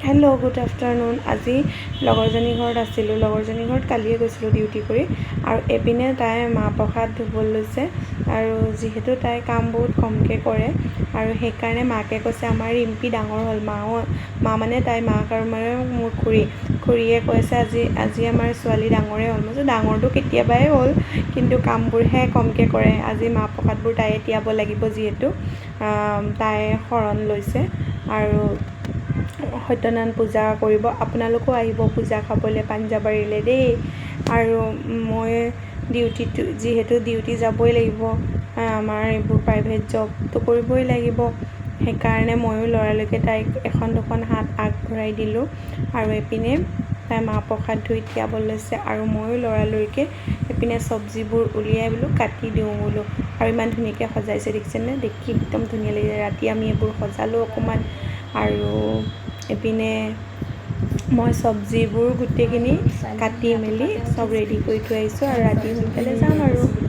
Hello' good afternoon. আজি লগৰজনীৰ ঘৰত আছিলোঁ। লগৰজনীৰ ঘৰত কালিয়ে গৈছিলোঁ ডিউটি কৰি, আৰু এপিনে তাই মাহ প্ৰসাদ ধুব লৈছে। আৰু যিহেতু তাই কাম বহুত কমকৈ কৰে, আৰু সেইকাৰণে মাকে কৈছে আমাৰ ৰিম্পী ডাঙৰ হ'ল। মা মানে তাইৰ মাক আৰু মানে মোৰ খুৰীয়ে কৈছে আজি আমাৰ ছোৱালী ডাঙৰেই হ'ল। মই কৈছোঁ ডাঙৰটো কেতিয়াবাই হ'ল, কিন্তু কামবোৰহে কমকৈ কৰে। আজি মাহ প্ৰসাদবোৰ তাইয়ে তিয়াব লাগিব, যিহেতু তাই শৰণ লৈছে আৰু সত্যনাৰায়ণ পূজা কৰিব। আপোনালোকেও আহিব পূজা খাবলৈ পাঞ্জাবাৰীলৈ দেই। আৰু মই যিহেতু ডিউটি যাবই লাগিব, আমাৰ এইবোৰ প্ৰাইভেট জবটো কৰিবই লাগিব, সেইকাৰণে ময়ো লৰালৰিকৈ তাইক এখন দুখন হাত আগবঢ়াই দিলোঁ। আৰু এইপিনে তাই মাহ প্ৰসাদ ধুই তিয়াব লৈছে, আৰু ময়ো লৰালৰিকৈ এইপিনে চব্জিবোৰ উলিয়াই বোলো কাটি দিওঁ বোলো। আৰু ইমান ধুনীয়াকৈ সজাইছে দেখিছেনে? দেখি একদম ধুনীয়া লাগিছে। ৰাতি আমি এইবোৰ সজালোঁ অকণমান, আৰু এইপিনে মই চব্জিবোৰ গোটেইখিনি কাটি মেলি চব ৰেডি কৰি থৈ আহিছোঁ, আৰু ৰাতি সোনকালে যাম আৰু।